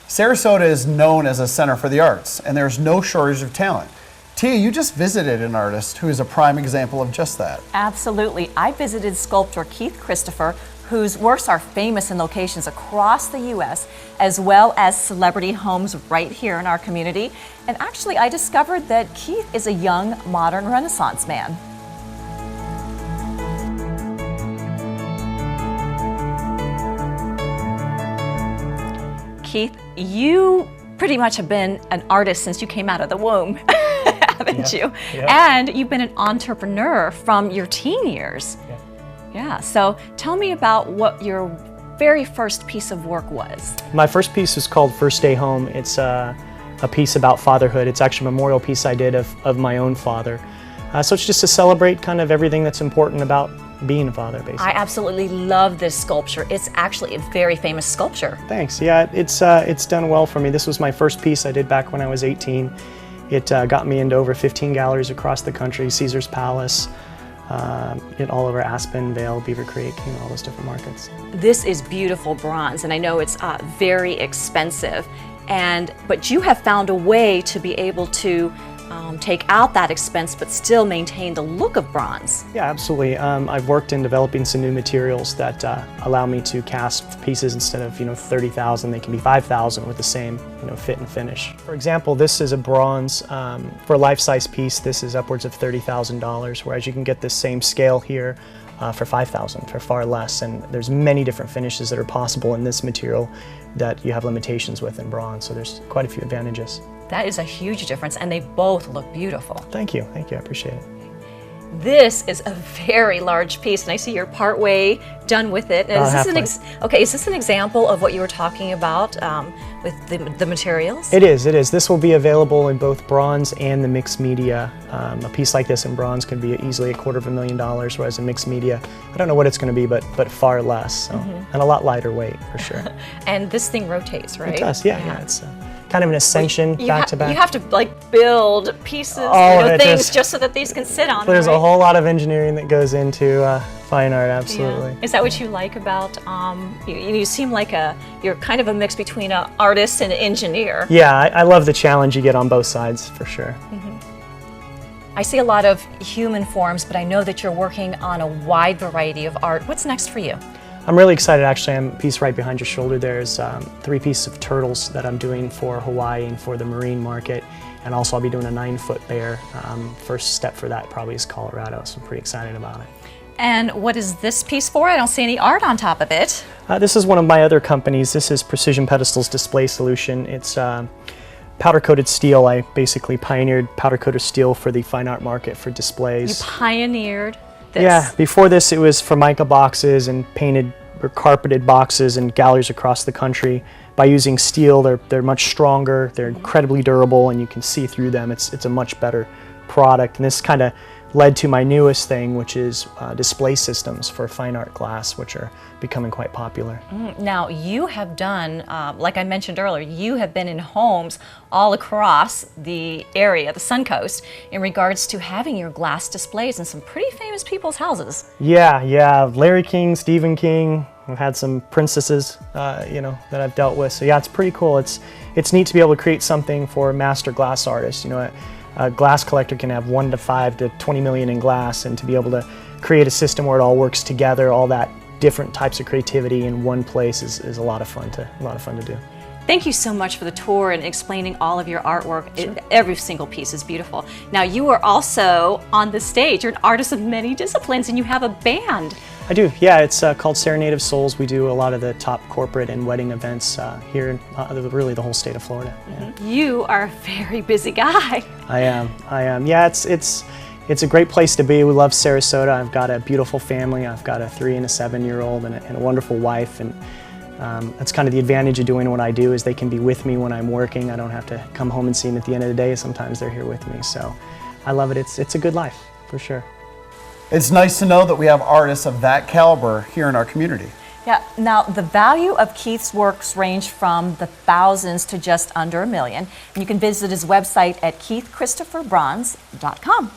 Sarasota is known as a center for the arts, and there's no shortage of talent. Tia, you just visited an artist who is a prime example of just that. Absolutely. I visited sculptor Keith Christopher, whose works are famous in locations across the U.S., as well as celebrity homes right here in our community. And actually, I discovered that Keith is a young, modern Renaissance man. Keith, you pretty much have been an artist since you came out of the womb, haven't you? Yep. And you've been an entrepreneur from your teen years. Yep. Yeah, so tell me about what your very first piece of work was. My first piece is called First Day Home. It's a piece about fatherhood. It's actually a memorial piece I did of my own father. So it's just to celebrate kind of everything that's important about being a father, basically. I absolutely love this sculpture. It's actually a very famous sculpture. Thanks. Yeah, it's done well for me. This was my first piece I did back when I was 18. It got me into over 15 galleries across the country, Caesar's Palace, all over Aspen, Vail, Beaver Creek, all those different markets. This is beautiful bronze, and I know it's very expensive. But you have found a way to be able to take out that expense but still maintain the look of bronze. Yeah, absolutely. I've worked in developing some new materials that allow me to cast pieces instead of 30,000, they can be 5,000 with the same fit and finish. For example, this is a bronze for a life-size piece. This is upwards of $30,000, whereas you can get this same scale here for 5,000 for far less. And there's many different finishes that are possible in this material that you have limitations with in bronze. So there's quite a few advantages. That is a huge difference, and they both look beautiful. Thank you, I appreciate it. This is a very large piece, and I see you're partway done with it. And is this an example of what you were talking about with the materials? It is. This will be available in both bronze and the mixed media. A piece like this in bronze could be easily $250,000, whereas in mixed media, I don't know what it's going to be, but far less, and a lot lighter weight for sure. And this thing rotates, right? It does, yeah. It's kind of an ascension back to back. You have to build pieces, things just so that these can sit on. There's a whole lot of engineering that goes into fine art, absolutely. Yeah. Is that what you like about, you seem like you're kind of a mix between an artist and an engineer. Yeah, I love the challenge you get on both sides, for sure. I see a lot of human forms, but I know that you're working on a wide variety of art. What's next for you? I'm really excited, actually. I'm a piece right behind your shoulder. There's 3 pieces of turtles that I'm doing for Hawaii and for the marine market. And also I'll be doing a 9-foot bear. First step for that probably is Colorado, so I'm pretty excited about it. And what is this piece for? I don't see any art on top of it. This is one of my other companies. This is Precision Pedestals Display Solution. It's powder-coated steel. I basically pioneered powder-coated steel for the fine art market for displays. You pioneered this. Yeah, before this it was Formica boxes and painted or carpeted boxes in galleries across the country. By using steel, they're much stronger, they're incredibly durable, and you can see through them. It's a much better product. And this kind of led to my newest thing, which is display systems for fine art glass, which are becoming quite popular. Now, you have done, like I mentioned earlier, you have been in homes all across the area, the Suncoast, in regards to having your glass displays in some pretty famous people's houses. Yeah, Larry King, Stephen King. I've had some princesses, that I've dealt with. So yeah, it's pretty cool. It's neat to be able to create something for master glass artists. A glass collector can have 1 to 5 to 20 million in glass, and to be able to create a system where it all works together, all that different types of creativity in one place is a lot of fun to do. Thank you so much for the tour and explaining all of your artwork. Sure. Every single piece is beautiful. Now, you are also on the stage. You're an artist of many disciplines, and you have a band. I do, yeah. It's called Serenade of Souls. We do a lot of the top corporate and wedding events here in really the whole state of Florida. Yeah. You are a very busy guy. I am. Yeah, it's a great place to be. We love Sarasota. I've got a beautiful family. I've got a 3 and a 7-year-old and a wonderful wife. And that's kind of the advantage of doing what I do, is they can be with me when I'm working. I don't have to come home and see them at the end of the day. Sometimes they're here with me. So I love it. It's a good life, for sure. It's nice to know that we have artists of that caliber here in our community. Yeah, now the value of Keith's works range from the thousands to just under $1 million. And you can visit his website at keithchristopherbronze.com.